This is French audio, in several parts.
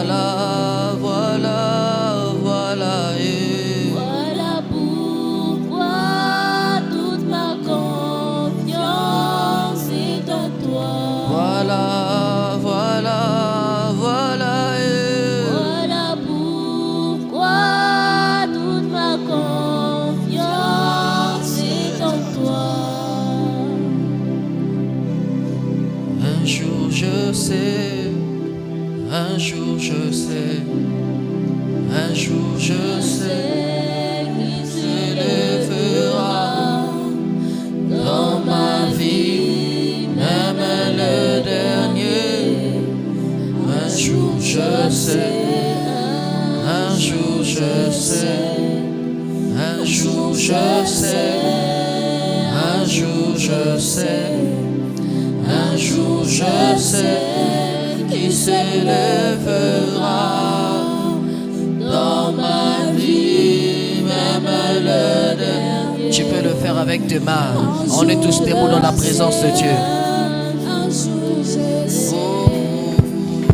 Voilà, voilà, voilà. Voilà pourquoi toute ma confiance est en toi. Voilà, voilà, voilà. Voilà pourquoi toute ma confiance est en toi. Un jour je sais, un jour je sais, un jour je sais Qui s'élèvera dans ma vie, même le dernier. Un jour je sais, un jour je sais, un jour je sais, un jour je sais, un jour je sais qui s'élèvera dans ma vie, même le dernier. Tu peux le faire avec tes mains. On est tous debout dans la présence de Dieu. Un jour je sais,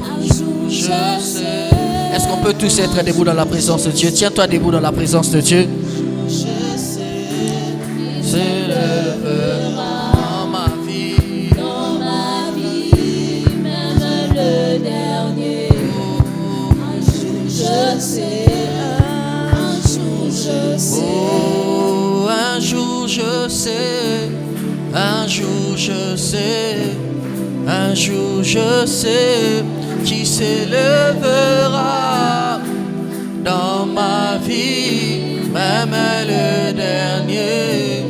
un jour Je sais. Est-ce qu'on peut tous être debout dans la présence de Dieu? Tiens-toi debout dans la présence de Dieu. Je sais qui s'élèvera dans ma vie, dans ma vie, même le dernier. Un jour je sais, un jour je sais. Oh, un jour je sais, un jour je sais, un jour je sais qui s'élèvera dans ma vie, même le dernier.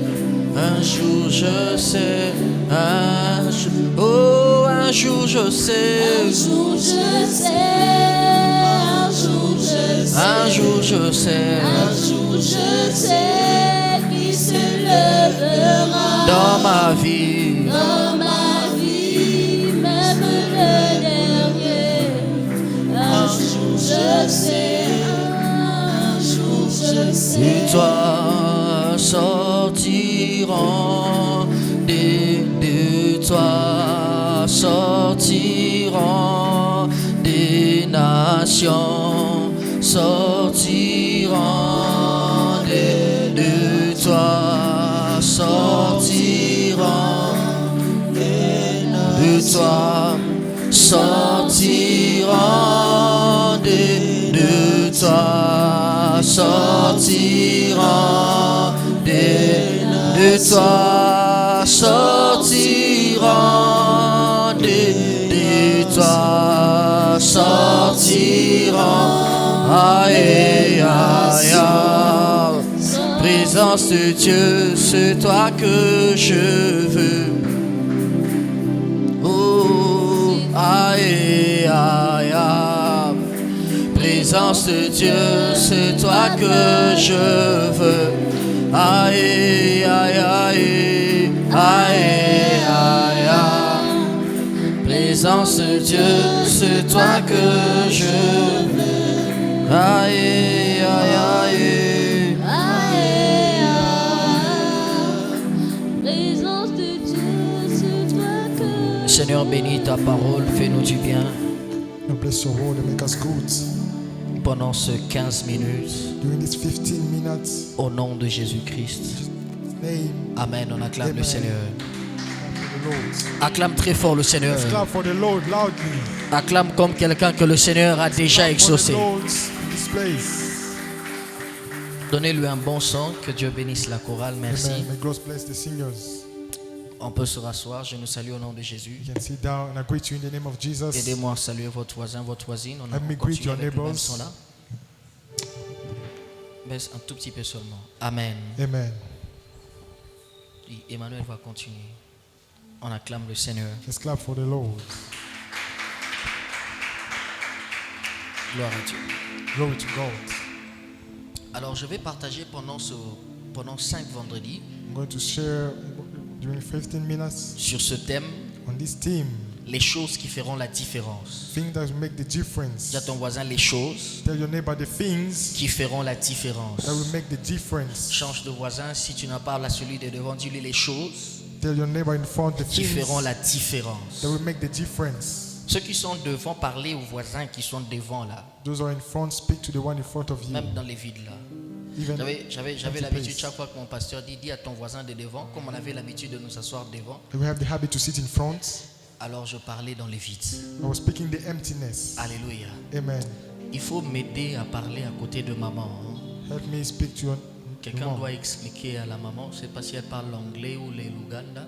Un jour je sais, un jour, oh, un jour je sais, Un jour je sais, un jour je sais. un jour je sais, Un jour je sais qui se lèvera dans ma vie. dans ma vie, même le dernier. Un jour je sais, un jour je sais. Et toi sortiront de toi sortiront des nations, sortiront de toi, sortiront de toi, sortiront de toi, sortiront de toi, sortiront de toi, sortiront. Aïe, aïe, aïe. Présence de Dieu, c'est toi que je veux. Oh, aïe, aïe, aïe. Présence de Dieu, c'est toi que je veux. Aïe, aïe, aïe, aïe, aïe, aïe. Présence de Dieu, c'est toi que je veux. Aïe, aïe, aïe. Présence de Dieu, c'est toi que Seigneur, bénis ta parole, fais-nous du bien Lord, bless your word and make us good. pendant ce 15 minutes. During these 15 minutes, Au nom de Jésus-Christ. name Amen. On acclame Amen. le Seigneur. for the Lord. Acclame très fort le Seigneur. Let's clap for the Lord loudly. Acclame comme quelqu'un que le Seigneur a déjà For the exaucé. Lord in this place. Donnez-lui un bon son. Que Dieu bénisse la chorale. Merci. Amen. May God bless the singers. On peut se rasseoir. Je nous salue au nom de Jésus. You can sit down and I greet you in the name of Jesus. Aidez-moi à saluer votre voisin, votre voisine. On Let me continue greet your avec le même neighbors. son là. Baisse un tout petit peu seulement. Amen. Amen. Et Emmanuel va continuer. On acclame le Seigneur. Let's clap for the Lord. Gloire à Dieu. Glory to God. Alors je vais partager pendant 5 vendredis I'm going to share during 15 minutes sur ce thème, on this theme. les choses qui feront la différence. Things that make the difference. Dis à ton voisin les choses Tell your neighbor the things qui feront la différence. that will make the difference. Change de voisin, si tu n'as pas à celui de devant, dis-lui les choses Tell your neighbor in front the qui things feront la différence. that will make the difference. Ceux qui sont devant, parlez aux voisins qui sont devant là, Those who are in front, speak to the one in front of you. même dans les vides là. Even J'avais empty l'habitude, place. chaque fois que mon pasteur dit, dis à ton voisin de devant, comme on avait l'habitude de nous asseoir devant, We have the habit to sit in front. alors je parlais dans les vides. I was speaking the emptiness. Alléluia. Amen. Il faut m'aider à parler à côté de maman. hein. Help me speak to your Quelqu'un mom. doit expliquer à la maman, je ne sais pas si elle parle l'anglais ou les Luganda,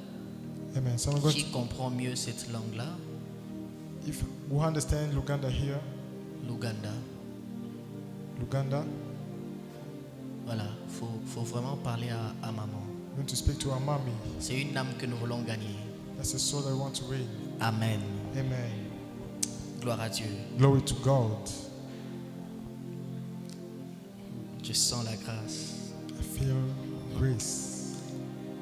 Amen. Someone going qui comprend mieux cette langue-là, if we understand Luganda here, Luganda. Luganda, Voilà, faut vraiment parler à maman. we want to speak to our mommy. C'est une âme que nous voulons gagner. That's a soul that we want to win. Amen. Amen. Gloire à Dieu. Glory to God. Je sens la grâce. I feel grace.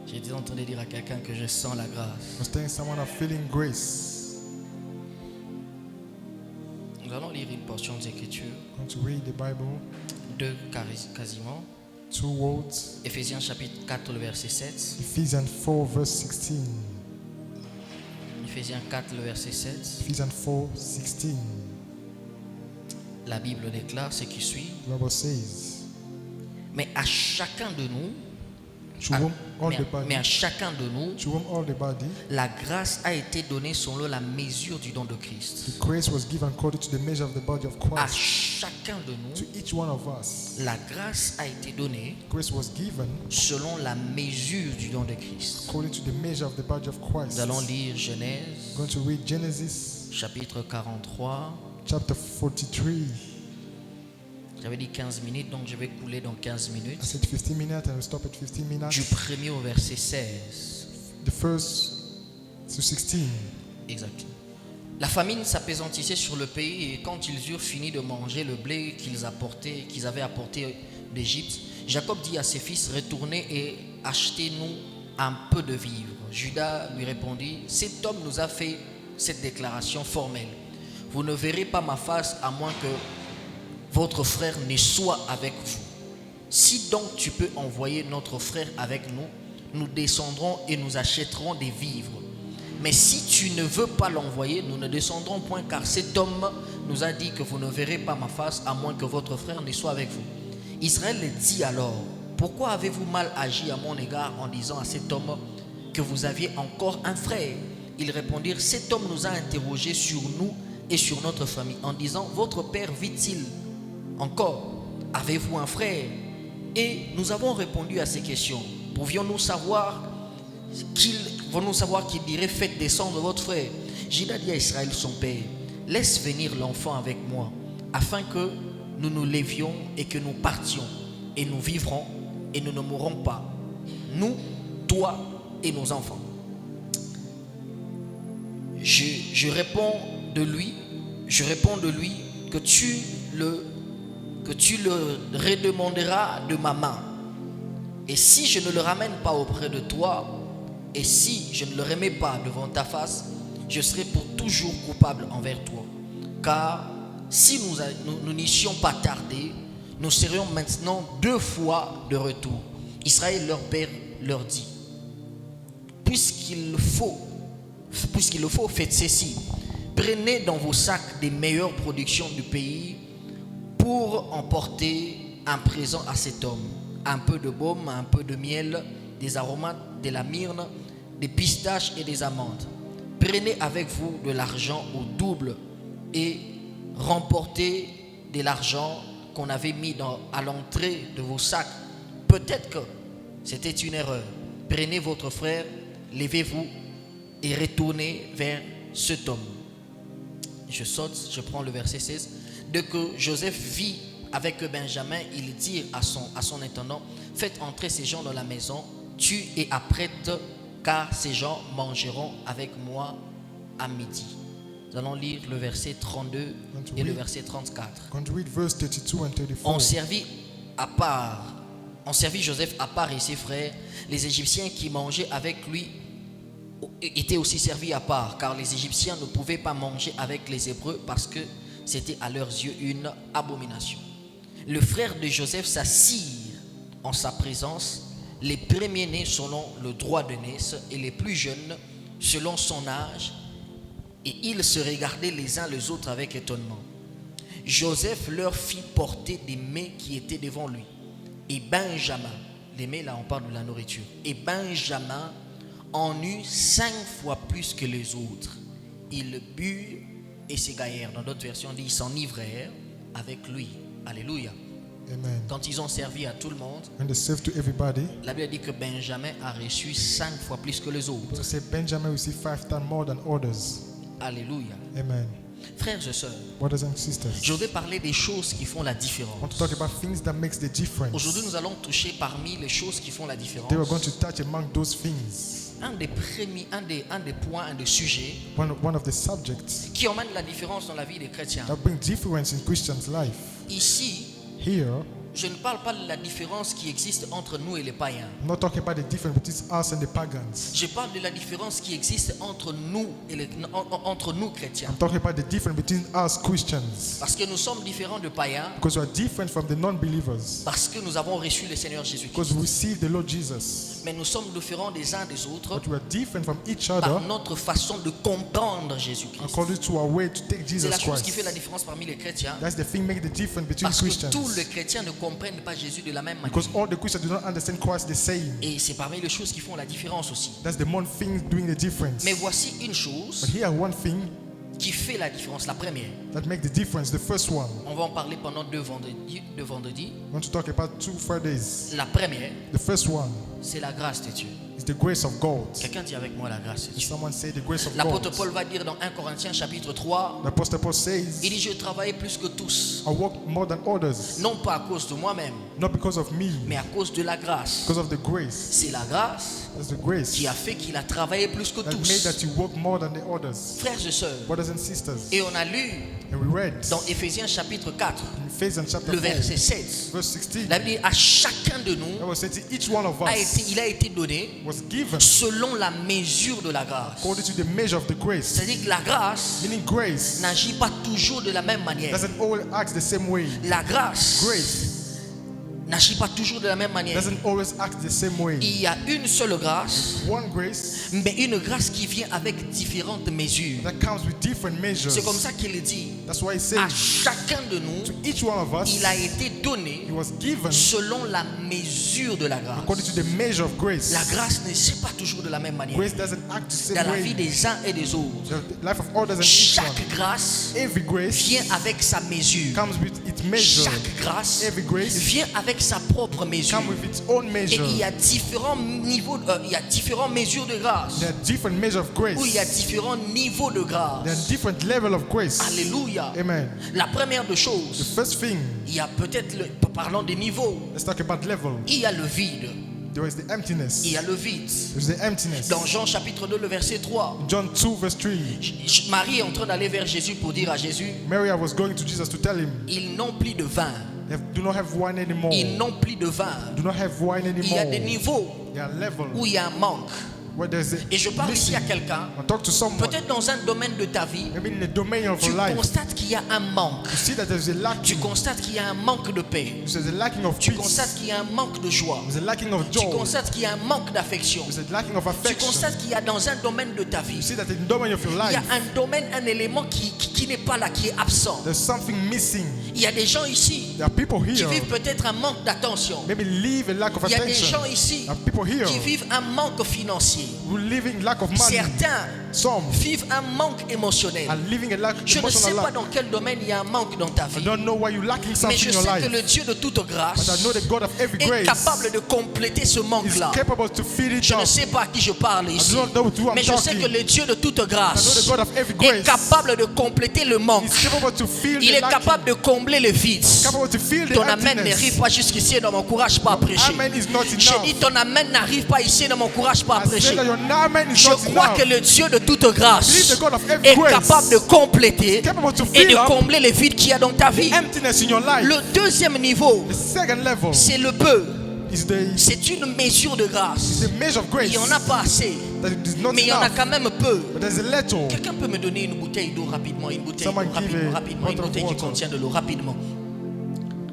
J'ai déjà entendu dire à quelqu'un que je sens la grâce. I was telling someone I'm feeling grace. Nous allons lire une portion des Écritures, I'm going to read the Bible. deux quasiment. 2 words. Éphésiens chapitre 4, le verset 7. Ephesians 4 verse 16. Éphésiens 4, le verset 7. Ephesians 4, 16. La Bible déclare ce qui suit. The Bible says, Mais à chacun de nous, to whom all the mais à body, chacun de nous, to whom all the body, la grâce a été donnée selon la mesure du don de Christ. the grace was given according to the measure of the body of À Christ. chacun de nous, To each one of us, la grâce a été donnée grace was given selon la mesure du don de Christ. according to the measure of the body of Christ. Nous allons lire Genèse, I'm going to read Genesis chapitre 43. chapter 43. J'avais dit 15 minutes, donc je vais couler dans 15 I minutes. said 15 minutes and we stop at 15 Du minutes. premier au verset 16. The first to 16. Exact. La famine s'appesantissait sur le pays et quand ils eurent fini de manger le blé qu'ils avaient apporté d'Égypte, Jacob dit à ses fils, retournez et achetez-nous un peu de vivres. Judas lui répondit, cet homme nous a fait cette déclaration formelle. Vous ne verrez pas ma face à moins que votre frère ne soit avec vous. Si donc tu peux envoyer notre frère avec nous, nous descendrons et nous achèterons des vivres. Mais si tu ne veux pas l'envoyer, nous ne descendrons point, car cet homme nous a dit que vous ne verrez pas ma face à moins que votre frère ne soit avec vous. Israël dit alors, pourquoi avez-vous mal agi à mon égard en disant à cet homme que vous aviez encore un frère? Ils répondirent, cet homme nous a interrogés sur nous et sur notre famille en disant, votre père vit-il encore? Avez-vous un frère? Et nous avons répondu à ces questions. Pouvions-nous savoir qu'il dirait, faites descendre votre frère? Judas dit à Israël son père, laisse venir l'enfant avec moi, afin que nous nous levions et que nous partions, et nous vivrons et nous ne mourrons pas, nous, toi et nos enfants. Je réponds de lui que tu le redemanderas de ma main. Et si je ne le ramène pas auprès de toi, et si je ne le remets pas devant ta face, je serai pour toujours coupable envers toi. Car si nous n'eussions pas tardé, nous serions maintenant 2 fois de retour. Israël, leur père, leur dit, puisqu'il le faut, faites ceci. Prenez dans vos sacs des meilleures productions du pays pour emporter un présent à cet homme. Un peu de baume, un peu de miel, des aromates, de la myrrhe, des pistaches et des amandes. Prenez avec vous de l'argent au double et remportez de l'argent qu'on avait mis à l'entrée de vos sacs. Peut-être que c'était une erreur. Prenez votre frère, levez-vous et retournez vers cet homme. Je saute, je prends le verset 16. Dès que Joseph vit avec Benjamin, il dit à son intendant, faites entrer ces gens dans la maison, tue et apprête, car ces gens mangeront avec moi à midi. Nous allons lire le verset 32 et le verset 34. On servit Joseph à part et ses frères. Les Égyptiens qui mangeaient avec lui étaient aussi servis à part, car les Égyptiens ne pouvaient pas manger avec les Hébreux parce que c'était à leurs yeux une abomination. Le frère de Joseph s'assirent en sa présence, les premiers-nés selon le droit de naissance et les plus jeunes selon son âge, Et ils se regardaient les uns les autres avec étonnement. Joseph leur fit porter des mets qui étaient devant lui. Et Benjamin, les mets là on parle de la nourriture, et Benjamin en eut 5 fois plus que les autres. Ils burent et s'égaillèrent. Dans d'autres versions, on dit ils s'enivrèrent avec lui. Alléluia. Amen. Quand ils ont servi à tout le monde, When they serve to everybody, la Bible dit que Benjamin a reçu 5 fois plus que les autres. so say Benjamin received 5 times more than others. Alléluia. Amen. Frères et sœurs, Brothers and sisters, je vais parler des choses qui font la I want to différence. talk about things that makes the difference. Aujourd'hui, nous allons toucher parmi les choses qui font la différence. They were going to touch among those things. Un des points, un des sujets One of the subjects qui emmène la différence dans la vie des chrétiens. that bring difference in Christians' life. Ici, Here, je ne parle pas de la différence qui existe entre nous et les païens. I'm not talking about the difference between us and the pagans. Je parle de la différence qui existe entre nous et entre nous chrétiens. I'm talking about the difference between us Christians. Parce que nous sommes différents de païens, Because we are different from the non-believers. parce que nous avons reçu le Seigneur Jésus-Christ. Because we receive the Lord Jesus. Mais nous sommes différents des uns des autres But we are different from each par other notre façon de comprendre Jésus-Christ. according to our way to take C'est Jesus la chose qui fait la Christ. différence parmi les chrétiens. That's the thing making the difference between Parce que Christians. tous les chrétiens ne comprennent pas Jésus de la même manière. Because all the Christians do not understand Christ the same. Et c'est parmi les choses qui font la différence aussi. That's the one thing doing the difference. Mais voici une chose But here one thing qui fait la différence, la première. that makes the difference, the first one. On va en parler pendant deux vendredis. I want to talk about 2 Fridays. La première, The first one c'est la grâce de Dieu. is the grace of God. Quelqu'un dit avec moi la grâce de Dieu. Someone say the grace of L'apôtre God. Paul va dire dans 1 Corinthiens chapitre 3, The Apostle Paul il says, dit je travaille plus que tous, I work more than others, non pas à cause de moi-même, not because of me, mais à cause de la grâce. because of the grace. C'est la grâce That's the grace qui a fait qu'il a travaillé plus que that made tous. that you work more than the others. Frères et sœurs, Brothers and sisters, et on a lu and we read dans Éphésiens chapitre 4, in Ephesians chapter le 4, verset 7, verse 16, la Bible dit à chacun de nous that was said to each one of il us a été donné was given selon la mesure de la grâce. according to the measure of the grace. C'est-à-dire que la grâce Meaning grace n'agit pas toujours de la même manière. doesn't always act the same way. La grâce Grace n'agit pas toujours de la même manière. doesn't always act the same way. Il y a une seule grâce, One grace mais une grâce qui vient avec différentes mesures. that comes with different measures. C'est comme ça qu'il dit. That's why he À says chacun de nous, to each one of us, il a été donné he was given selon la mesure de la grâce. according to the measure of grace. La grâce ne s'est pas toujours de la même manière. Grace doesn't act the Dans same la vie way. des uns et des autres, The life of others and each one. chaque grâce Every grace vient avec sa mesure. comes with its measure. Chaque grâce Every grace vient avec sa propre mesure. comes with its own Et measure. il y a différents niveaux, il y a différentes mesures de grâce. There are different measures of grace. Où il y a différents niveaux de There are grâce. different levels of grace. Alléluia. Amen. La première des The choses, first thing, il y a peut-être, parlons des niveaux, let's talk about level. il y a le vide. There is the emptiness. Il y a le vide. There's the emptiness. Dans Jean chapitre 2, le verset 3, John 2 verse 3. Marie est en train d'aller vers Jésus pour dire à Jésus, Mary was going to Jesus to tell him, ils n'ont plus de vin. they do not have wine anymore. Ils n'ont plus de vin. Do not have wine Il y a anymore. des niveaux There are levels où il y a un manque. where there's a Et je parle ici à quelqu'un, I talk to someone, peut-être dans un domaine de ta vie, maybe in the domain of tu your life, constates qu'il y a un manque. you see that there's a Tu lacking. constates qu'il y a un manque de paix. There's a lacking of Tu peace. constates qu'il y a un manque de joie. There's a lacking of Tu joy. constates qu'il y a un manque d'affection. There's a lacking of Tu affection. constates qu'il y a dans un domaine de ta You vie, see that in the domain of your il y a life, un domaine, un élément qui n'est pas là, qui est absent. there's something missing. Il y a des gens ici There are people qui here vivent peut-être un manque d'attention. maybe live a lack of Il y a des attention. gens ici There are people here qui vivent un manque financier. who live in lack of money. Certains Some vivent un manque émotionnel. are living a lack Je ne sais emotional pas lack. dans quel domaine il y a un manque dans ta I vie. don't know why you're lacking Mais something je in your sais que life. le Dieu de toute But I grâce know the God of every est grace capable de compléter ce is manque-là. capable to fill it Je ne up. sais pas à qui je parle ici, I don't know to who I'm mais je sais talking. que le Dieu de toute I know grâce the God of every est grace capable de compléter le manque. is capable to fill Il the est lacking. capable de combler le vide. Capable to fill the Ton amen emptiness. n'arrive pas jusqu'ici et ne m'encourage pas à prêcher. Amen is not J'ai enough. dit ton amen n'arrive pas ici et ne m'encourage pas à I say prêcher. that your amen is Je not crois enough. que le Dieu de toute grâce Believe the God of every est grace capable de compléter capable to et fill de up combler les vides qu'il y a dans ta vie. emptiness in your life. Le deuxième niveau, The second level c'est le peu. is the C'est une mesure de grâce. measure of grace. Il n'y en a pas assez, That it is not mais il y en a enough. quand même peu. But there's a little. Quelqu'un peut me donner une bouteille d'eau rapidement, une bouteille Someone d'eau give rapidement, a rapidement, une bottle of bouteille qui water. contient de l'eau, rapidement.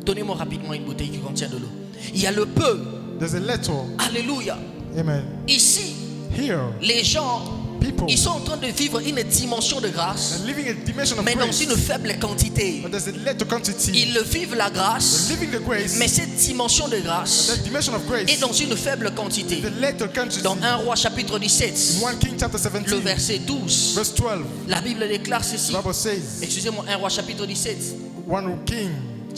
Donnez-moi rapidement une bouteille qui contient de l'eau. Il y a le peu. There's a little. Alléluia. Amen. Ici, Here, les gens people Ils sont en train de vivre une dimension de grâce, are living a dimension of mais dans grace, une faible quantité. but there's a little quantity. Ils vivent la grâce, They're living the grace, mais cette dimension de grâce that dimension of grace, est dans une faible quantité. the little quantity. Dans 1 Roi chapitre 17, 1 King chapter le 17, verset 12, verse 12, la Bible déclare ceci. the Bible says, Excusez-moi, 1 Roi chapitre 17, 1 King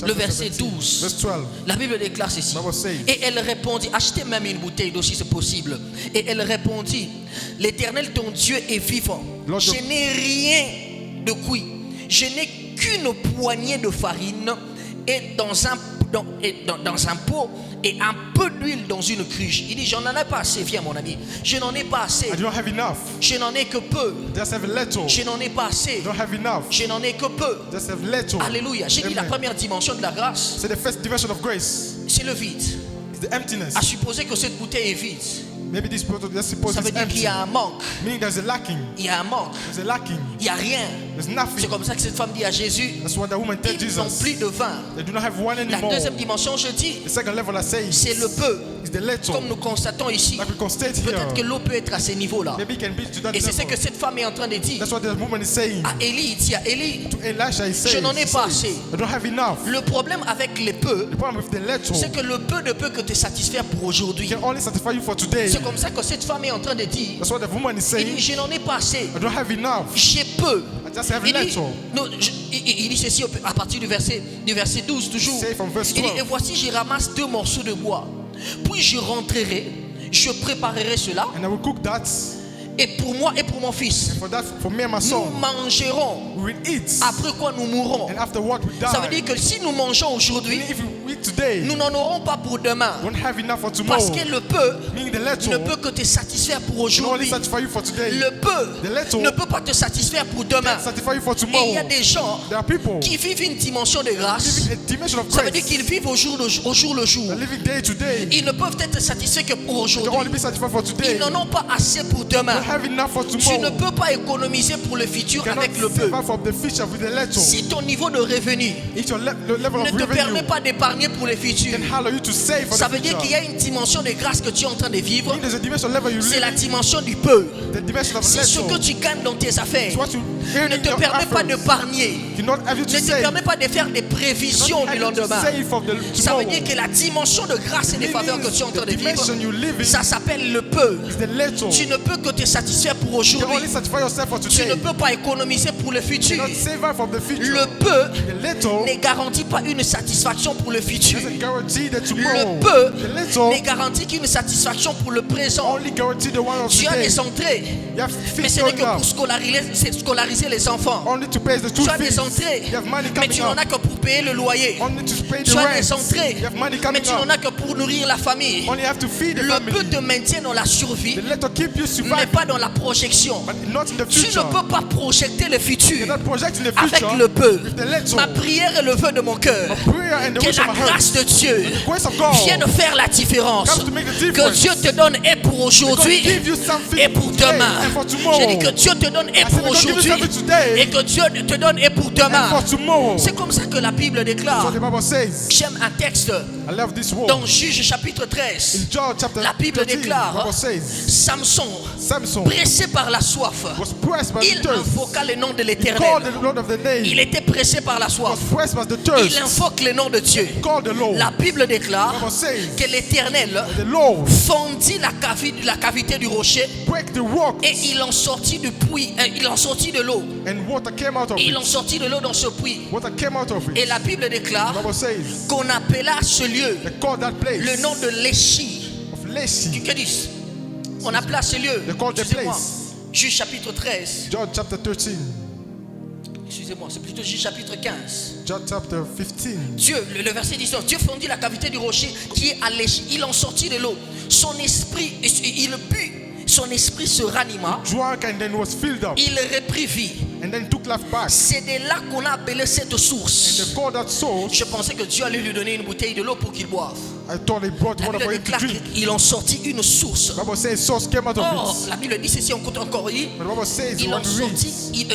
le chapter verset 17, 12. verse 12, La Bible déclare ceci. the Bible says, Et elle répondit, achetez même une bouteille d'eau si c'est possible. Et elle répondit, l'Éternel ton Dieu est vivant. Lord, Je n'ai rien de cuit. Je n'ai qu'une poignée de farine et dans un pot et un peu d'huile dans une cruche. Il dit, j'en en ai pas assez, viens mon ami. Je n'en ai pas assez. I don't have enough. Je n'en ai que peu. Just have a little. Je n'en ai pas assez. I don't have enough. Je n'en ai que peu. Just have little. Alléluia. J'ai dit la Amen. première dimension de la grâce, So the first dimension of grace c'est le vide. is the emptiness. À supposer que cette bouteille est vide, Maybe this bottle, let's suppose ça veut it's dire qu'il y empty. a un manque. Meaning there's a lacking. Il y a un manque. There's a lacking. Il n'y a rien. There's C'est nothing. comme ça que cette femme dit à Jésus, That's what the woman told ils n'ont Jesus. plus de vin. They do not have one La anymore. deuxième dimension, je dis, The second level I say c'est le peu. is the little. Comme nous constatons ici, Like we can state peut-être que here. l'eau peut être à ces niveaux-là. Maybe it can be to that Et c'est ce que level. cette femme est en train de dire That's what the woman is saying. à Élie. Il dit à Élie, To Elisha, he says, je n'en ai pas assez. I don't have enough. Le problème avec les peu, The problem with the little, c'est que le peu ne peut que te satisfaire pour aujourd'hui. can only satisfy you for today. C'est comme ça que cette femme est en train de dire, That's what the woman is il dit, saying. je n'en ai pas assez. I don't have enough. J'ai peu. I just have Il dit, little. non, il dit ceci à partir du verset 12 toujours. Say from verse Il dit, 12. et voici je ramasse 2 morceaux de bois. Puis je rentrerai, je préparerai cela, And I will cook that. et pour moi et pour mon fils. For that, for me and my Nous son, mangerons, we will eat. après quoi nous mourrons. And after what we Ça veut die. dire que si nous mangeons aujourd'hui, If we eat today, nous n'en aurons pas pour demain. we won't have enough for Parce tomorrow. que le peu Meaning the ne little peut que te satisfaire pour can only aujourd'hui. satisfy you for today. Le peu The little ne peut pas te satisfaire pour demain. can satisfy you for Et il tomorrow. y a des gens There are people qui vivent une dimension de grâce. living a dimension of Ça veut dire grace. qu'ils vivent au jour le jour. They're living day to day. Ils ne peuvent être satisfaits que pour They only aujourd'hui. be satisfied for today. Ils n'en ont pas assez pour demain. Don't have enough for Tu ne tomorrow. peux pas économiser pour le futur Cannot avec le peu. save out from the future with the little. Si ton niveau de revenu If your the level ne of te permet revenue pas d'épargner pour le futur, can allow you to save for ça the veut dire qu'il y future. a une dimension de grâce que tu es en train de vivre. Meaning there's a dimension level you C'est la live dimension du peu. in, the dimension of Si ce que little. tu gagnes dans tes affaires It's what you earn ne in te your permet pas efforts. d'épargner, Cannot have you ne to te save. permet pas de faire des prévisions Cannot du have you to lendemain, save for the ça veut tomorrow. dire que la dimension de grâce et de faveur que tu es en train The de vivre, dimension you live in ça s'appelle le peu. is the little. Tu ne peux que te satisfaire pour You can aujourd'hui. only satisfy yourself for Tu today. ne peux pas économiser pour le You futur. cannot save out from the future. Le peu The little ne garantit pas une satisfaction pour le futur. doesn't guarantee the Le tomorrow. peu The little ne garantit qu'une satisfaction pour le présent. only guarantee the one of Tu as today. des entrées, You have mais fees ce n'est going que pour up. scolariser les enfants. Only to pay the school Tu as fees. des entrées, You have money mais coming tu n'en up. as que pour payer le loyer. Only to pay the Tu as rent. des entrées, You have money mais coming tu n'en up. as que pour nourrir la famille. Only have to feed the Le peu family. te maintient dans la survie, The little keep you mais surviving, pas dans la projection. but not in the Tu future. ne peux pas projeter le You futur cannot project in the avec future le peu. with the little. Ma prière et le vœu de mon cœur, Prayer and the que wish of la my heart. grâce de Dieu The grace of God vienne faire la différence. comes to make the Que difference. Dieu te donne et pour God aujourd'hui give you something et pour today demain. and for tomorrow. J'ai dit que Dieu te donne et said pour God give you aujourd'hui something today et que Dieu te donne et pour and demain. for tomorrow. C'est comme ça que la Bible So déclare. the Bible says, J'aime un texte I love this word. dans Juge chapitre 13. In John chapter La Bible 13, déclare, the Bible says, Samson, Samson pressé par la soif, was pressed by the il thirst. invoqua le nom de He called l'Éternel. the Lord of the name. Il était pressé par la He soif. was pressed by the Il thirst. invoque le nom de Dieu. He called the Lord. La Bible déclare The Bible says, que l'Éternel the Lord fendit la cavité du rocher break the rock et il en sortit du puits, il en sortit de l'eau. and water came out of Il en it. sortit de l'eau dans ce puits. Water came out of Et it. la Bible déclare The Bible says, qu'on appela ce lieu they called that place le nom de Léchi. of Lacy. Que dis-je? On appela ce lieu. They called the Excusez-moi. place. Juge chapitre 13. John chapter 13. Excusez-moi, c'est plutôt Juge chapitre 15. John chapter 15. Dieu, le verset 19, Dieu fendit la cavité du rocher qui est à Léchi. Il en sortit de l'eau. Son esprit, il but. Son esprit se ranima. Drank and then was filled up Il reprit vie. and then took life back. C'est de là qu'on a appelé cette And source. they called that source. Je pensais que Dieu allait lui donner une bouteille de l'eau pour qu'il boive. I thought they brought La water for Bible him to déclare drink. qu'il en sortit une source. The Bible says source came out of Or, it. la Bible dit ceci, on compte encore dit, But the Bible says il en when we read, sortit,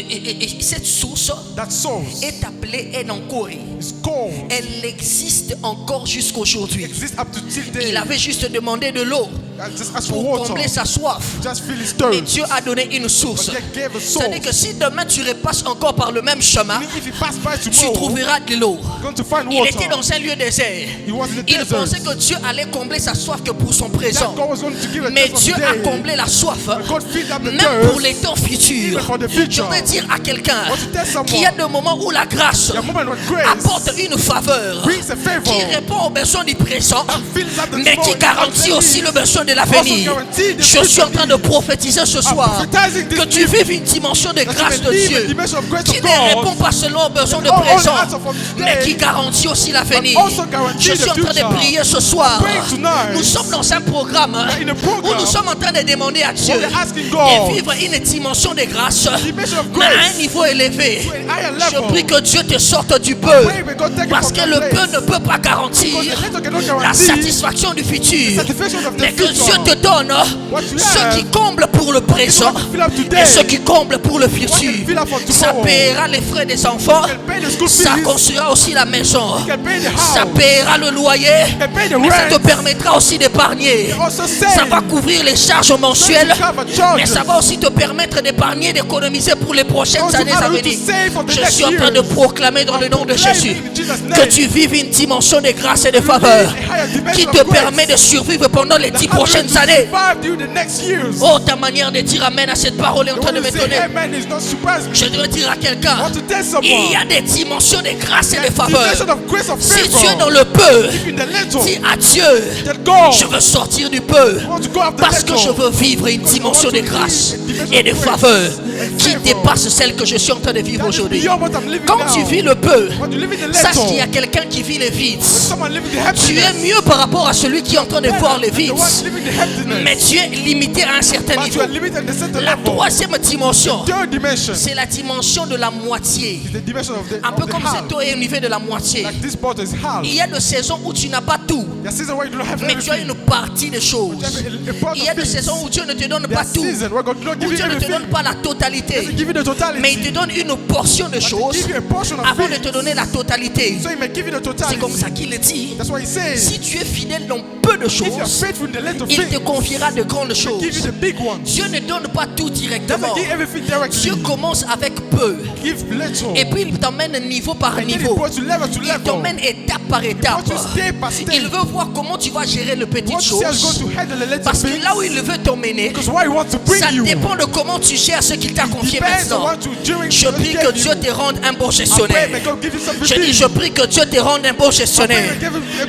et cette source that source est appelée Enankori. is called, Elle existe encore jusqu'aujourd'hui. exists up to till day. Il avait juste demandé de l'eau. just ask for pour water. combler sa soif. Just feel his Mais thirst. Dieu a donné une source. But God gave a C'est-à-dire source. que si demain tu repasses encore par le même chemin, Meaning if he passed by tu tomorrow, trouveras de l'eau. you're going to find Il était water. dans un lieu désert. He was in the Il desert. pensait que Dieu allait combler sa soif que pour son présent. God was going to give a Mais thirst Dieu for a today. comblé la soif, But God filled up the même pour les thirst. temps futurs. Even for the future. Je veux dire à quelqu'un Want to tell someone. qu'il y a des moments où la grâce There are moments when grace apporte une faveur brings a favor qui répond aux besoins du présent, and fills up the mais qui small garantit and aussi needs. le besoin de Also l'avenir. guarantee the Je suis en train de future prophétiser ce soir prophetising this que tu evening vives une dimension de that you grâce may de live a Dieu dimension of grace qui of ne God répond pas seulement aux besoins de all présent, the answers from mais today, qui garantit aussi l'avenir. but also guarantee Je suis en the train de future. prier ce soir. Pray tonight. Nous sommes dans un programme in a où program nous sommes en train de demander à Dieu where we're asking de God vivre une dimension de grâce, dimension of mais à grace un niveau élevé. to a higher Je level. prie que Dieu te sorte du peu, Pray may God take it parce from que that le place. peu ne peut pas garantir Because the little cannot la guarantee satisfaction du futur, satisfaction of the mais que future. Dieu te donne What you ce have, qui comble pour le présent what you fill up today, et ce qui comble pour le what you futur. fill up for Ça tomorrow. paiera les frais des enfants, You can pay the school ça fees, construira aussi la maison, you can pay the ça house, paiera le loyer, you can pay the mais ça te rent, permettra aussi d'épargner. you also Ça save, va couvrir les charges mensuelles, you cover charges. mais ça va aussi te permettre d'épargner, d'économiser pour les prochaines Also années à allow you to venir. save for the Je next suis en train de years. proclamer dans le nom de Proclaim Jésus in Jesus' que name. tu vives une dimension de grâce et de faveur A higher dimension qui of te grace permet de survivre pendant les 10 that allows you prochaines to années. survive during the next years. Oh, ta manière de dire amen à cette parole est en The train way de you say m'étonner. amen is not surprising me. Je dois dire à I quelqu'un, want to tell il y someone a des dimensions de grâce et de that faveur. dimension of grace of Si favor tu es dans le peu, in the little, dis à Dieu, that God je veux sortir du peu. I want to go after Parce que je little. veux vivre une dimension de grâce et de faveur qui dépasse celle que je suis en train de vivre That is aujourd'hui. beyond what I'm living Quand now. tu vis le peu, When you live in the sache qu'il y a little, quelqu'un qui vit les vides. someone living the Tu es happiness, mieux par rapport à celui qui est en train de voir les the vides. one living the happiness, Mais tu es limité à un certain but niveau. you are limited at a certain La level. troisième dimension, Third dimension c'est la dimension de la moitié. is the dimension of the, Un peu of the comme half. cette eau est au niveau de la moitié. Like this bottle is half. Il y a des saisons où tu n'as pas tout, There are seasons where you don't have mais tu as everything. une partie des choses. You have a part Il y a of des things. saisons où Dieu ne te donne There pas are tout, seasons where God don't give où you Dieu ne te donne everything. pas la He totalité, doesn't give you the totality. mais il te donne une portion de But he choses give you a portion of avant de things. te donner la totalité. So he may give you the C'est totality. comme ça qu'il le dit. That's why he says, Si tu es fidèle dans peu de if you are choses, faithful in the little il te things, confiera de grandes he give you choses. the big ones. Dieu ne donne pas tout directement. Doesn't give everything Dieu directly. commence avec peu. Give little. Et puis il t'emmène niveau par Then he niveau. goes to level to Il level. t'emmène étape par étape. He wants you step by step. Il veut voir comment tu vas gérer les petites What you say is going choses. to handle the little Parce que things. là où il veut t'emmener, Because why he wants to bring ça you dépend de comment tu gères ce qu'il t'a confié depends on maintenant. what you doing. Je prie que Dieu te rende un bon gestionnaire. May God give you something Je dis, big. je prie que Dieu te rende un bon gestionnaire.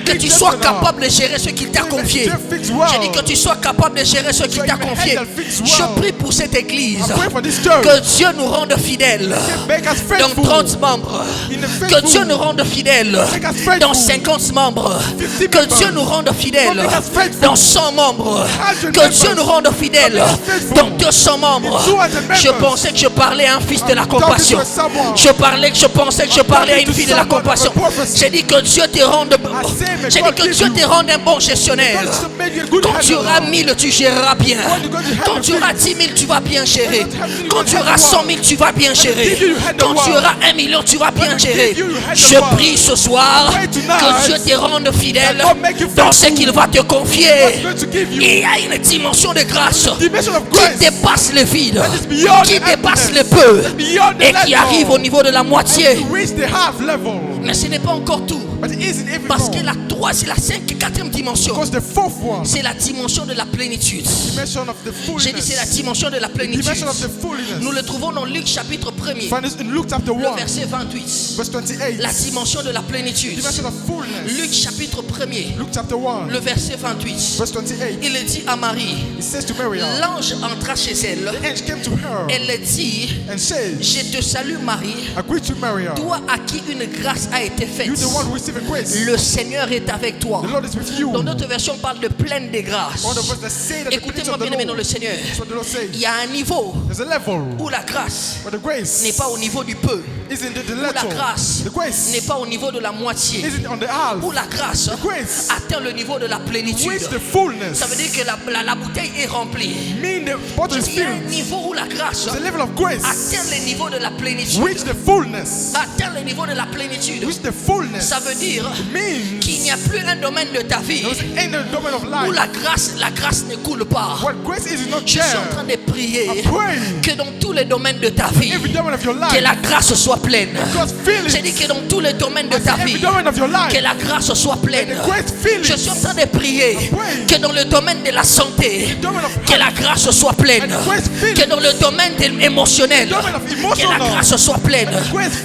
Que tu sois capable de gérer ce qu'il t'a confié. Je dis que tu sois capable de gérer ce qu'il t'a confié. Je prie pour cette église. I pray for this church. Que Dieu nous rende fidèles. Make us Dans faithful. 30 membres. In the Que faithful. Dieu nous rende fidèles. Make us faithful. Dans 50 membres. 50 Que members. Dieu nous rende fidèles. Make us faithful. Dans 100 membres. 100 Que Dieu members. nous rende fidèles. Make us faithful. Dans 200 membres. In 200 members. Je pensais que je parlais à un fils de la I'm talking compassion. to someone. Je pensais que je parlais à une talking to fille de la someone compassion. of a prophecy. J'ai dit que Dieu te rende. say, may J'ai dit God que give Dieu you- te rende un bon gestionnaire. God should make you a good Quand tu handler. auras 1000, tu géreras bien. When you go to have Quand a tu big- auras 10 000, tu vas bien gérer. When you have 10 000, Quand tu you auras handle 100 000, tu vas bien gérer. give you, you handle Quand tu well. auras 1 million, tu vas bien When you gérer. give you, you handle Je well. prie ce soir Pray tonight que Dieu te rende fidèle that God make you dans ce faithful. qu'il va te confier. God's going to give you Il y a une dimension de grâce dimension of qui grace dépasse le vide, is beyond qui the dépasse emptiness, le peu beyond the et qui level. arrive au niveau de la moitié. to reach the half level. Mais ce n'est pas encore tout. But it isn't even Parce more. que la 3, c'est la 5 et 4e dimension. Because the fourth one, C'est la dimension de la plénitude. dimension of the J'ai dit c'est la fullness. dimension de la plénitude. Dimension of the fullness. Nous le trouvons dans Luc chapitre 1er, Find this in Luke chapter le 1, verset 28. verse 28. La dimension de la plénitude. Dimension of fullness. Luc chapitre 1er, Luke chapter 1, le verset 28. verse 28. Il dit à Marie, It says to Mary, l'ange entra chez elle. the angel came to her Elle dit, and says, je te salue Marie, I greet you, Mary. toi à qui une grâce a été faite. You the one who received a grace. Le Seigneur est avec toi. The Lord is with you. Dans notre version, on parle de pleine de grâce. One of us that say that the goodness Écoutez-moi of the bien aimé dans Lord. le Seigneur. That's what the Lord says. Il y a un niveau There's a level où la grâce where the grace n'est pas au niveau du peu, isn't in the où la little. grâce The grace n'est pas au niveau de la moitié, isn't on the half. où la grâce grace atteint le niveau de la plénitude. reach the fullness. Ça veut dire que la bouteille est remplie. Mean the bottle is Il y a un filled. niveau où la grâce The level of grace atteint le niveau de la plénitude. reach the fullness. Atteint le niveau de la plénitude. plénitude, which is the fullness, ça veut dire means qu'il n'y a plus un domaine de ta vie there is in the domain of où life la grâce ne coule pas. what grace is not Je suis en train there. de prier I pray que dans tous les domaines de ta vie, every domain of your que life, la grâce soit pleine. God's feelings, J'ai dit que dans tous les domaines de ta every vie, domain of your life, que la grâce soit pleine. the great feelings, Je suis en train de prier pray que dans le domaine de la santé, the domain of que la grâce soit pleine. and the great feelings, Que dans le domaine émotionnel, the domain of que la emotional, grâce soit pleine.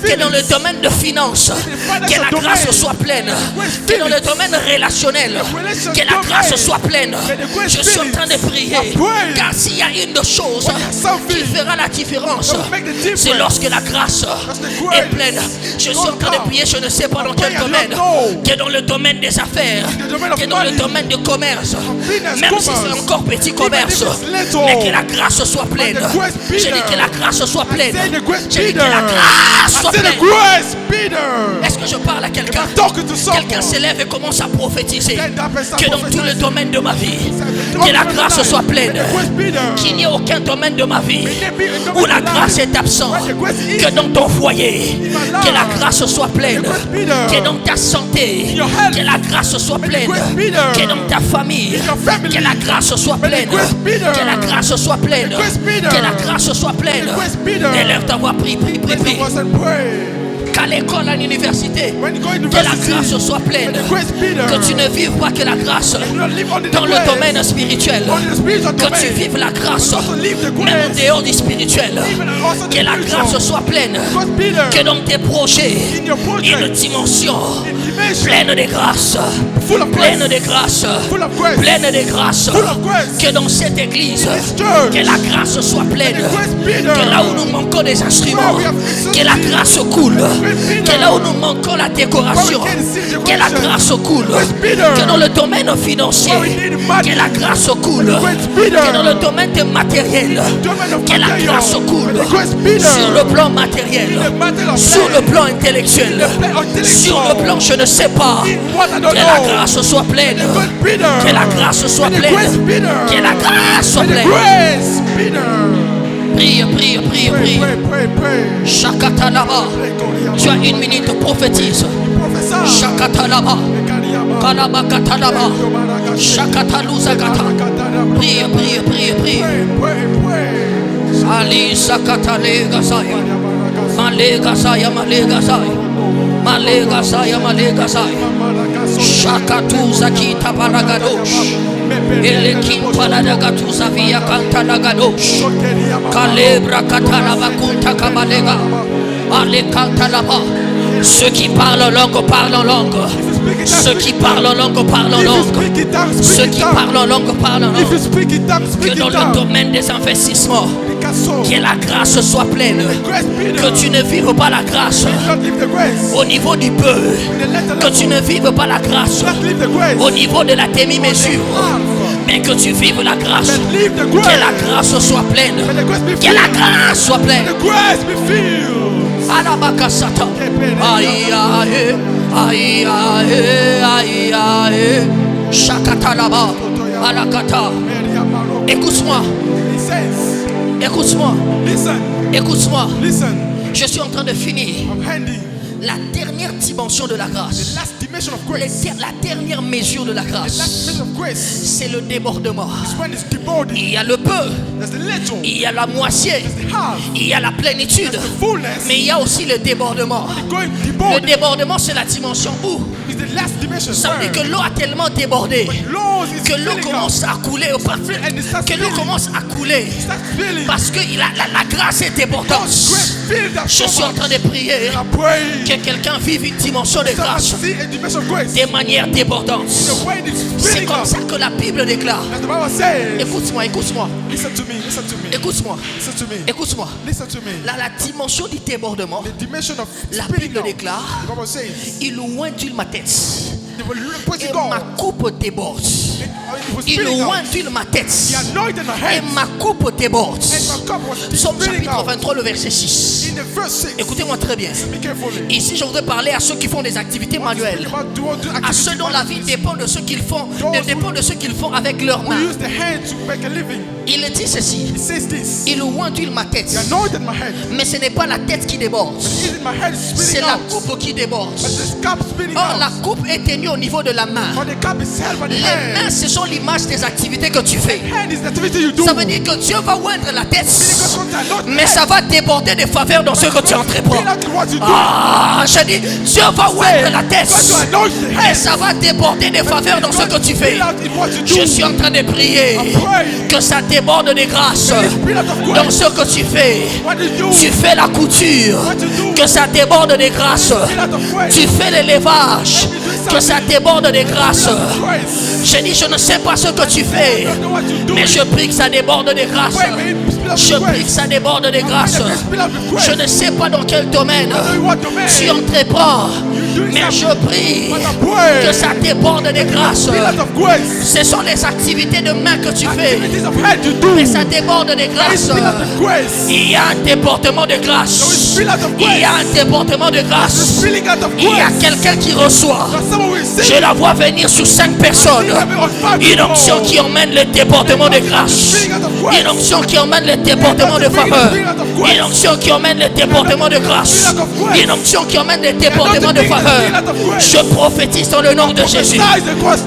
Que dans le domaine de finances, que la grâce soit pleine. Que dans le domaine relationnel, que la grâce soit pleine. Je suis en train de prier, car s'il y a une chose qui fera la différence, c'est lorsque la grâce est pleine. Je suis en train de prier, je ne sais pas dans quel domaine, que dans le domaine des affaires, que dans le domaine du commerce, même si c'est encore petit commerce, mais que la grâce soit pleine. J'ai dit que la grâce soit pleine. J'ai dit que la grâce soit I say pleine. the grace, Peter. Est-ce que je parle à quelqu'un? I'm talking to someone. Quelqu'un s'élève et commence à prophétiser Then that person que dans tous les prophesies. domaines de ma vie, que la grâce soit pleine. Qu'il n'y ait aucun domaine de ma vie où la grâce est absente. Que dans ton foyer, que la grâce soit pleine. Que dans ta santé, que la grâce soit pleine. Que dans ta famille, que la grâce soit pleine. Que la grâce soit pleine. Que la grâce soit pleine. Élève ta voix, prie, prie, prie, prie. Qu'à l'école, à l'université, que la grâce soit pleine. Que tu ne vives pas que la grâce dans le domaine spirituel. Que tu vives la grâce même en dehors du spirituel. Que la grâce soit pleine. Que dans tes projets, une dimension pleine de grâce. Pleine de grâce. Pleine de grâce. Que dans cette église, que la grâce soit pleine. Que là où nous manquons des instruments, que la grâce coule. Que là où nous manquons la décoration, que la grâce coule. Que dans le domaine financier, que la grâce coule. Que dans le domaine matériel, que la grâce coule. Sur le plan matériel, sur le plan intellectuel, sur le plan je ne sais pas. Que la grâce soit pleine. Que la grâce soit pleine. Que la grâce soit pleine. Prie, prie, prie, prie. Shakatalaba. Tu as une minute, prophétise. Shakatalaba. Kalabakatalaba. Shakataluzagata. Prie, prie, prie, prie. Ali Sakatale Gasaya. Malega Saya, Malega Saya. Malega Saya, Malega Saya. Shakatuza Kita Paragadosh. Elekin Paladagatuza Via Cantalagadosh. Calebra Catalaba Kunta Kabalega. Ale Cantalaba. Ceux qui parlent en langue parlent en langue. Ceux qui parlent en langue parlent en langue. Ceux qui parlent en langue parlent en langue. Que dans le domaine des investissements, que la grâce soit pleine. Que tu ne vives pas la grâce au niveau du peu. Que tu ne vives pas la grâce au niveau de la demi-mesure. Mais que tu vives la grâce. Que la grâce soit pleine. Que la grâce soit pleine. Alabakasata. Aïe aïe aïe aïe aïe aïe. Shakatalaba. Alakata. Écoute-moi. Écoute-moi. Écoute-moi. Je suis en train de finir. La dernière dimension de la grâce. La dernière mesure de la grâce. C'est le débordement. Il y a le peu. Il y a la moitié. Il y a la plénitude. Mais il y a aussi le débordement. Le débordement, c'est la dimension où ça veut dire que l'eau a tellement débordé que l'eau commence à couler au parfum. Que l'eau commence à couler parce que la grâce est débordante. Je suis en train de prier que quelqu'un vive une dimension de grâce de manière débordante. C'est comme ça que la Bible déclare. Écoute-moi, écoute-moi. Écoute-moi. Écoute-moi. La dimension du débordement, la Bible déclare, il oint ma tête et ma coupe déborde. it was Il spilling out. oint ma tête. He anointed my Et head. ma coupe déborde. And my cup was Psaume spilling chapitre out. 23, le verset 6. In the verse 6. Écoutez-moi très bien. Be carefully. Ici, je voudrais parler à ceux qui font des activités manuelles. À ceux dont la vie dépend de ce qu'ils font, dépend de ce qu'ils font avec leurs We mains. use the hand to make a living. Il dit ceci. It says this. Il oint ma tête. He anointed my head. Mais ce n'est pas la tête qui déborde. Isn't my head C'est spilling la out? coupe qui déborde. But this cup spilling Or, la out. coupe est tenue au niveau de la main. But the cup is held by the Les mains, hand. ce sont l'image des activités que tu fais. Hand is the activity you do. Ça veut dire que Dieu va oindre la tête. Because when I anoint Mais ça va déborder de faveur dans ce que tu entreprends. spill out what you do. Ah, je dis, Dieu va oindre la tête. Because you anoint the Et hand. ça va déborder de faveur dans ce que tu fais. Spill out in what you do. Je suis en train de prier que ça déborde de grâce Spill out of dans grace. ce que tu fais. What you do. Tu fais la couture, que ça déborde de grâce. Spill out of grace. Tu fais l'élevage, que ça déborde de grâce. Spill out of grace. Je dis, je ne sais pas ce que tu fais, I don't know what you do. mais je prie que ça déborde de grâce. Pray, may it spill out Je of prie que grace. ça déborde de grâce. Spill out of Je grace. ne sais pas dans quel domaine I don't know what domain. tu entreprends, mais je prie que ça déborde de grâce. Spill out of grace. Ce sont les activités de main que tu fais, Activities of hand you do. mais ça déborde de grâce. Spill out of grace. Il y a un déportement de grâce. Spill out of Il y a grace. un déportement de grâce. Spilling out of Il y a grace. quelqu'un qui reçoit. That someone will see. Je la vois venir sur 5 personnes. Une onction qui emmène le déportement de grâce. Une onction qui emmène le déportement de faveur. Une onction qui emmène le déportement de grâce. Une onction qui emmène le déportement de faveur. Je prophétise dans le nom de Jésus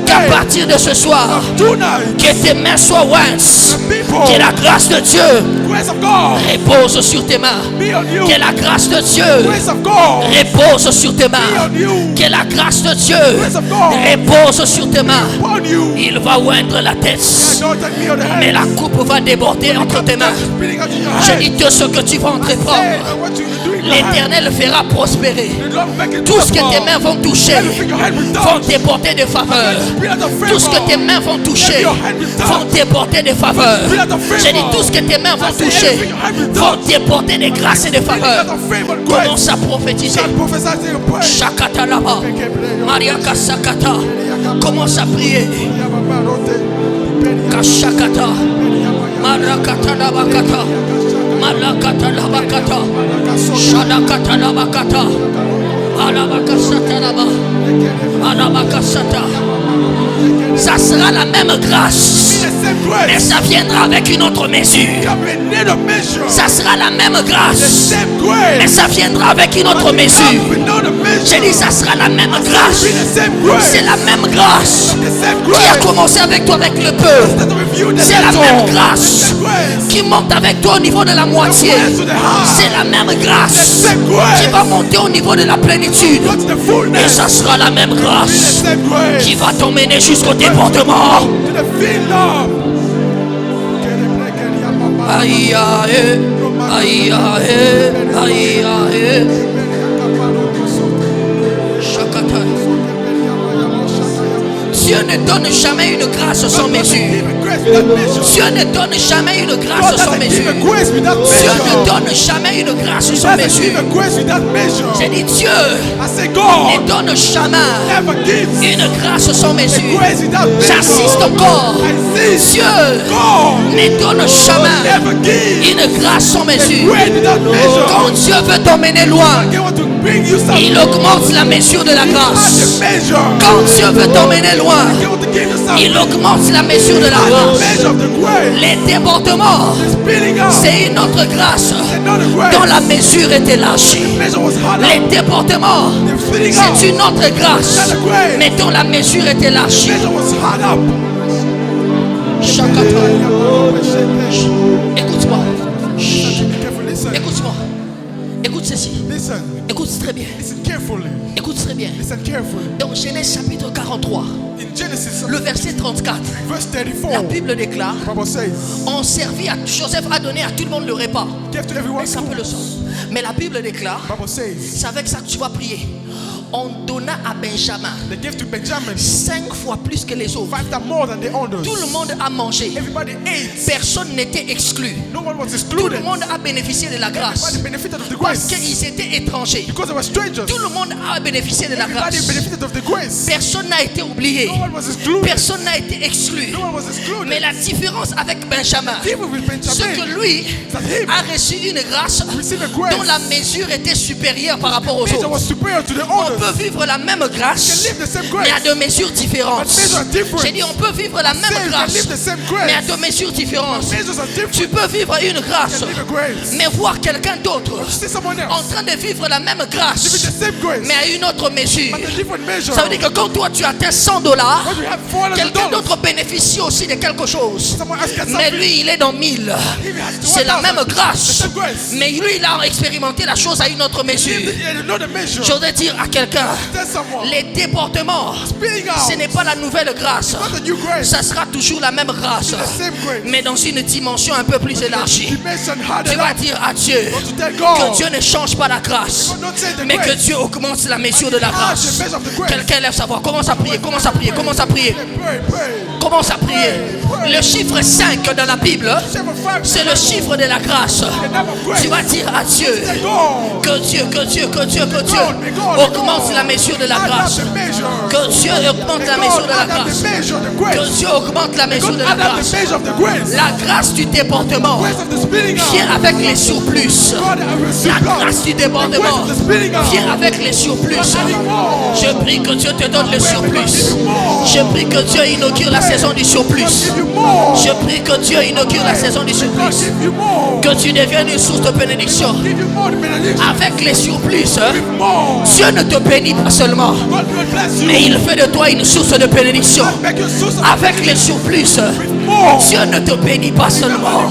qu'à partir de ce soir, Tonight, que tes mains soient ointes. people, Que la grâce de Dieu grace of God repose sur tes mains. be on you. Que la grâce de Dieu Grace of God repose sur tes be mains. on you. Que la grâce de Dieu Grace of God repose sur tes mains. upon you. Il va oindre la tête, Anointed me on the mais head. la coupe va déborder entre tes mains. Spilling out in your Je head. dis tout ce que tu vas Say entreprendre, what you're doing in your hand. l'Éternel fera prospérer. The Lord make it Tout ce que tes prosper. mains vont toucher Everything your hand will vont touch. déporter de faveur. Spill out of Tout ce que favor. tes mains vont toucher vont déporter de faveur. Je dis tout ce que tes mains vont toucher vont déporter de grâce et de Spilling faveur. out of favor and grace. Commence à prophétiser. Start prophesying and pray. Shakata là-bas. Maria Kasakata. Commence à prier. Kashakata. Marakata labakata. Malakata labakata. Shadakata labakata. Alabakasata laba. Alabakasata. Ça sera la même grâce, The same mais grace. ça viendra avec une autre mesure. Come in need of measure. Ça sera la même The grâce, same mais grace. ça viendra avec une autre mesure. With another measure. J'ai dit ça sera la même grâce. Be the same grace. C'est la même grâce The same qui a grace. commencé avec toi avec le peu, That with you the C'est la little. même grâce. The same grace. qui monte avec toi au niveau de la moitié. To the heart. C'est la même grâce The same grace. qui va monter au niveau de la plénitude. What's the Et fullness? ça sera la même Be the grâce same grace. qui va t'emmener jusqu'au débordement. To the field of. Aïe aïe, aïe aïe, aïe aïe. Chakata. Dieu ne donne jamais une grâce sans mesure. Dieu ne donne jamais une grâce sans mesure. Dieu ne donne jamais une grâce sans mesure. J'ai dit Dieu ne donne jamais une grâce sans mesure. J'insiste encore. Dieu ne donne jamais une grâce sans mesure. Quand Dieu veut t'emmener loin, il augmente la mesure de la grâce. Quand Dieu veut t'emmener loin, il augmente la mesure de la grâce. Les débordements, c'est une autre grâce dont la mesure est élargie. Les débordements, c'est une autre grâce, mais dont la mesure est élargie. Écoute-moi, écoute-moi, écoute ceci, Listen, écoute très bien, listen carefully. écoute très bien. Listen carefully. Dans Genèse chapitre 43, In Genesis, le verset 34, verse la 34, Bible déclare, the Bible says, on servit à Joseph a donné à tout le monde le repas. give to everyone C'est un peu le food. sens. Mais la Bible déclare, The Bible says, c'est avec ça que tu vas prier. on donna à Benjamin They gave to Benjamin 5 fois plus que les autres. 5 times more than the others. Tout le monde a mangé. Everybody ate. Personne n'était exclu. No one was Tout excluded. le monde a bénéficié de la grâce. Everybody benefited of the Parce grace. qu'ils étaient étrangers. Because they were strangers. Tout le monde a bénéficié de la Everybody grâce. benefited of the grace. Personne n'a été oublié. No one was excluded. Personne n'a été exclu. No one was excluded. Mais la différence avec Benjamin, Even with c'est que Benjamin, lui that him a reçu une grâce received a grace dont la mesure était supérieure par rapport aux that was autres. superior to the On others. peut vivre la même You grâce, can live the same mais à grace. deux mesures différentes. But measures are different. J'ai dit, on peut vivre la Say même you can grâce, live the same mais à grace. deux mesures différentes. Measures are different. Tu peux vivre une grâce, You can live a grace. mais voir quelqu'un d'autre See someone en else train de vivre la même living grâce, the same grace, mais à une autre mesure. but a different measure. Ça veut dire que quand toi tu atteins $100, When you have $400, quelqu'un d'autre bénéficie aussi de quelque chose. someone else gets Mais something. lui, il est dans 1000. C'est la même grâce. The same grace. Mais lui, il a expérimenté la chose à une autre mesure. Yeah, you know the measure. Je voudrais dire à quelqu'un, Tell someone. les déportements, Spilling ce out. n'est pas la nouvelle grâce. Not the new grace. Ça sera toujours la même grâce. The same grace. Mais dans une dimension un peu plus élargie. Dimension harder Tu vas up. dire à Dieu To tell que God. Dieu ne change pas la grâce, God don't say the mais que grace. Dieu augmente la mesure de la Ah, grâce. the measure of the grace. Quelqu'un lève sa voix, commence à prier, commence à prier, commence à prier, Pray, pray. commence à prier. Le chiffre 5 dans la Bible, c'est le chiffre de la grâce. Tu vas dire à Dieu que Dieu augmente la mesure de la grâce. Que Dieu augmente la mesure de la grâce. Que Dieu augmente la mesure de la grâce. La grâce du déportement vient avec les surplus. La grâce du débordement vient avec les surplus. Je prie que Dieu te donne le surplus. Je prie que Dieu inaugure la saison du surplus. Je prie que Dieu inaugure la saison du surplus. Que tu deviennes une source de bénédiction. Avec les surplus, Dieu ne te bénit pas seulement, mais il fait de toi une source de bénédiction. Avec les surplus, Dieu ne te bénit pas seulement,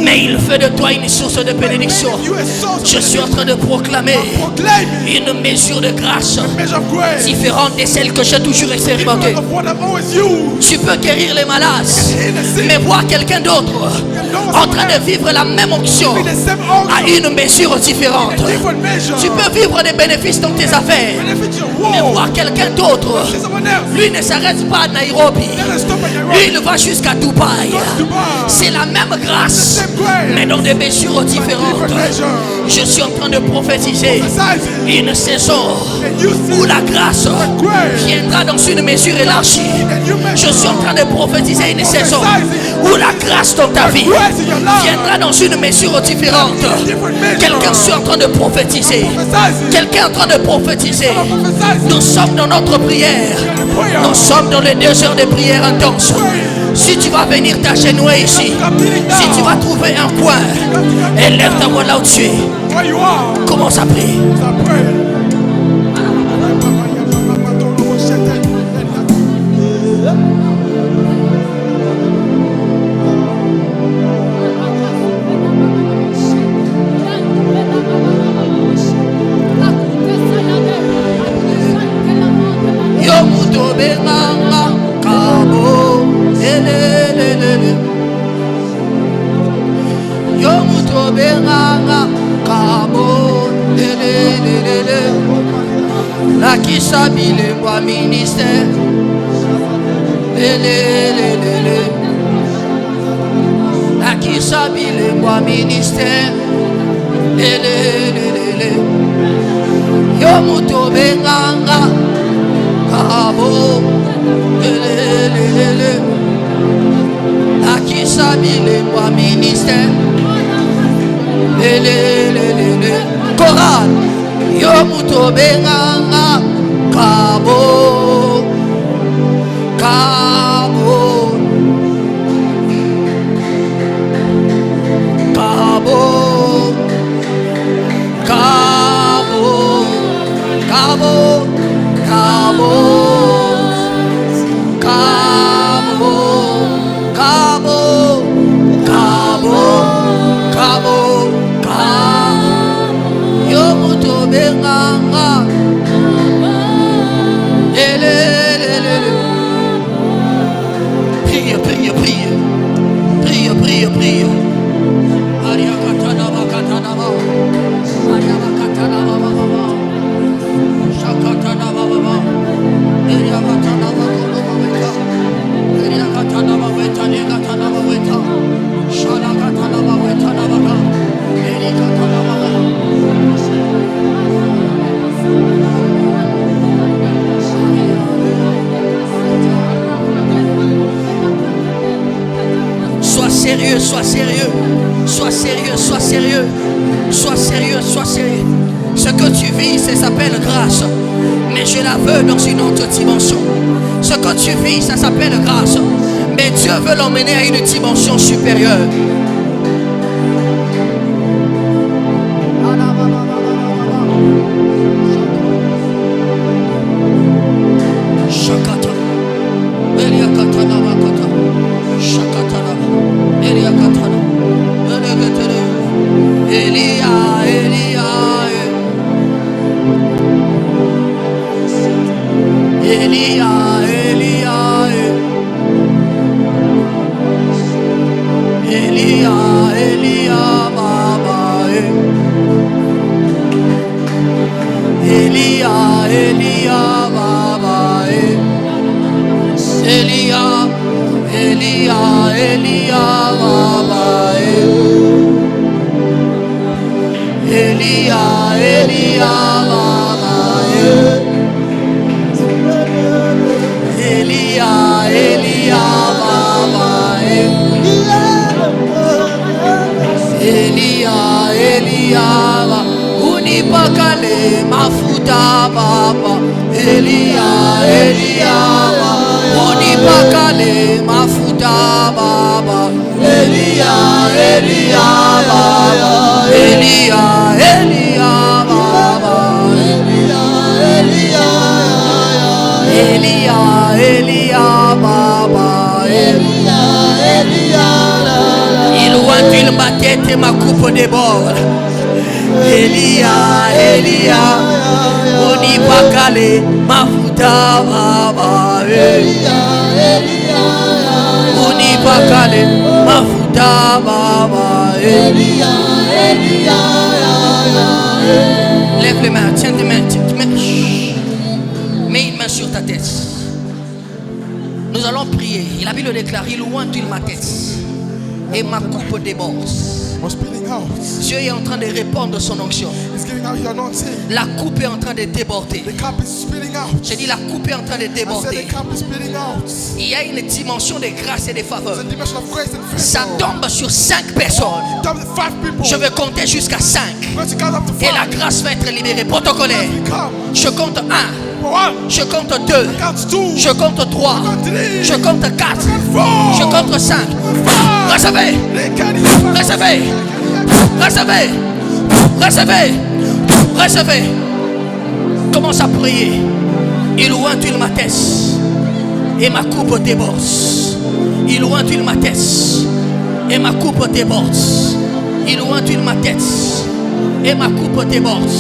mais il fait de toi une source de bénédiction. Je suis en train de proclamer une mesure de grâce différente de celle que j'ai toujours expérimentée. Tu peux guérir les malades, mais voir quelqu'un d'autre en train de vivre la même onction à une mesure différente. Tu peux vivre des bénéfices dans tes affaires, mais voir quelqu'un d'autre, lui ne s'arrête pas à Nairobi, lui il va jusqu'à Dubaï. C'est la même grâce, mais dans des mesures différentes. Je suis en train de prophétiser une saison où la grâce viendra dans une mesure élargie. Je suis en train de prophétiser une saison où la grâce dans ta vie viendra dans une mesure différente. Quelqu'un est en train de prophétiser. Quelqu'un est en train de prophétiser. Nous sommes dans notre prière. Nous sommes dans les 2 heures de prière intense. Si tu vas venir t'agenouiller ici, si tu vas trouver un coin, élève ta voix là où tu es. Commence à prier. La qui s'habille le ministère. La qui s'habille le ministère. Yo muto benganga kabo. La qui s'habille le ministère. Chorale. Yo muto benganga kabo kabo kabo kabo kabo kabo kabo kabo kabo kabo Yo muto benganga sérieux, sois sérieux. Sois sérieux, sois sérieux. Sois sérieux, sois sérieux. Ce que tu vis, ça s'appelle grâce. Mais je la veux dans une autre dimension. Ce que tu vis, ça s'appelle grâce. Mais Dieu veut l'emmener à une dimension supérieure. Lève les mains, tiens tes mains, mets une main sur ta tête. Nous allons prier. Et la Bible déclare, il oint-il ma tête et ma coupe déborde. Dieu est en train de répandre son onction. La coupe est en train de déborder. J'ai dit la coupe est en train de déborder. Il y a une dimension de grâce et de faveur. Ça tombe sur 5 personnes. Je vais compter jusqu'à 5. Et la grâce va être libérée. Protocolaire. Je compte 1. Je compte 2. Je compte 3. Je compte 4. Je compte 5. Recevez. Recevez. Recevez. Recevez. Recevez. Commence à prier. Il oint-il ma tête et ma coupe déborde. Il oint-il ma tête et ma coupe déborde. Il oint-il ma tête et ma coupe déborde.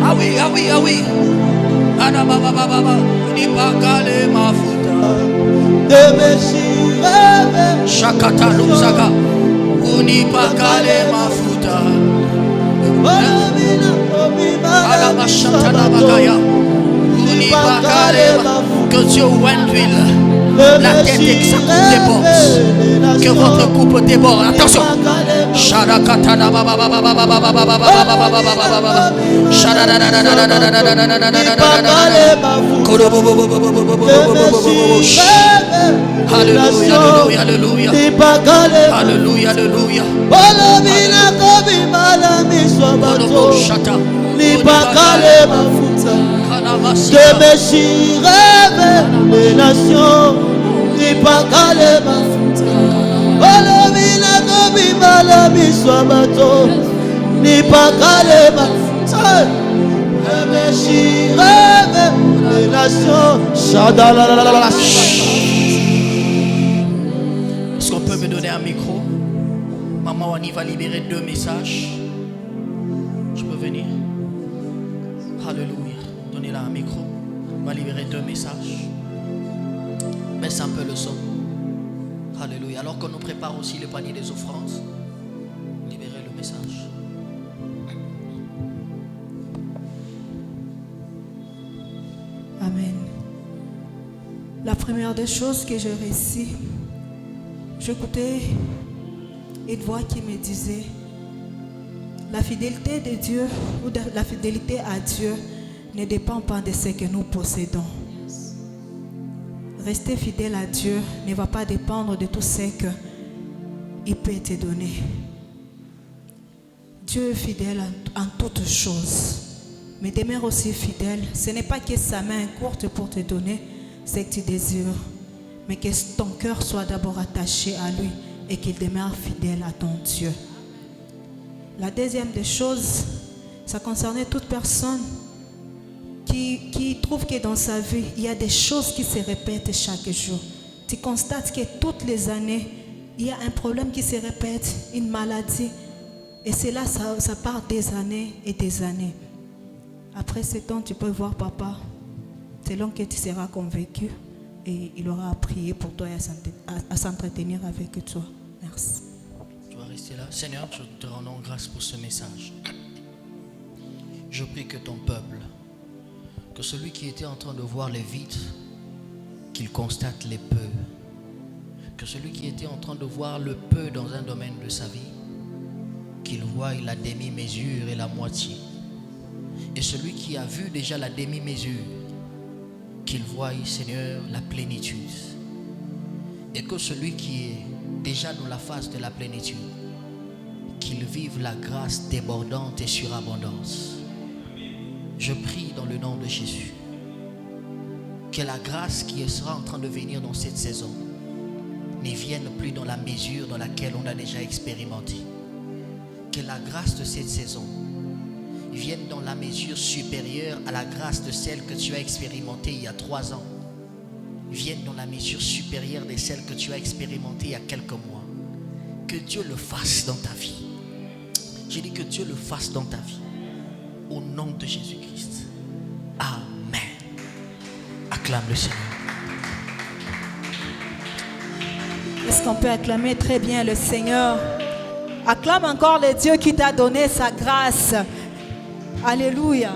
Ah oui, ah oui, ah oui. Shakata Lusaga Unipakale Mafuta Alabashata Bagaya Unipakale. Que Dieu oint-il la tête et que sa coupe déborde. Que votre coupe déborde. Attention. Sharakatana Baba Baba Baba Baba Baba Alléluia, alléluia, alléluia, alléluia. Que Messie rêve les nations, ni pas calé ma futa. Olamina kobi malami swabato, ni pas calé ma futa. Que Messie rêve les nations, shadalala. Est-ce qu'on peut me donner un micro? Maman Wani va libérer 2 messages. Je peux venir? Alléluia. Donnez-la un micro. On va libérer 2 messages. Baisse un peu le son. Alléluia. Alors qu'on nous prépare aussi le panier des offrandes, libérez le message. Amen. La première des choses que j'ai réussi, j'écoutais une voix qui me disait: la fidélité de Dieu ou la fidélité à Dieu ne dépend pas de ce que nous possédons. rester fidèle à Dieu ne va pas dépendre de tout ce qu'il peut te donner. Dieu est fidèle en toutes choses. Mais demeure aussi fidèle. Ce n'est pas que sa main est courte pour te donner ce que tu désires, mais que ton cœur soit d'abord attaché à lui et qu'il demeure fidèle à ton Dieu. La deuxième des choses, ça concernait toute personne qui trouve que dans sa vie, il y a des choses qui se répètent chaque jour. Tu constates que toutes les années, il y a un problème qui se répète, une maladie. Et cela, ça part des années et des années. Après ce temps, tu peux voir papa, selon que tu seras convaincu, et il aura prié pour toi et à s'entretenir avec toi. Merci. Tu vas rester là. Seigneur, je te rends grâce pour ce message. Je prie que ton peuple, que celui qui était en train de voir les vides, qu'il constate les peu. Que celui qui était en train de voir le peu dans un domaine de sa vie, qu'il voie la demi-mesure et la moitié. Et celui qui a vu déjà la demi-mesure, qu'il voie, Seigneur, la plénitude. Et que celui qui est déjà dans la phase de la plénitude, qu'il vive la grâce débordante et surabondance. Je prie dans le nom de Jésus que la grâce qui sera en train de venir dans cette saison ne vienne plus dans la mesure dans laquelle on a déjà expérimenté. Que la grâce de cette saison vienne dans la mesure supérieure à la grâce de celle que tu as expérimentée il y a 3 ans. Vienne dans la mesure supérieure de celle que tu as expérimentée il y a quelques mois. Que Dieu le fasse dans ta vie. J'ai dit que Dieu le fasse dans ta vie. Au nom de Jésus-Christ. Amen. Acclame le Seigneur. Est-ce qu'on peut acclamer très bien le Seigneur? Acclame encore le Dieu qui t'a donné sa grâce. Alléluia.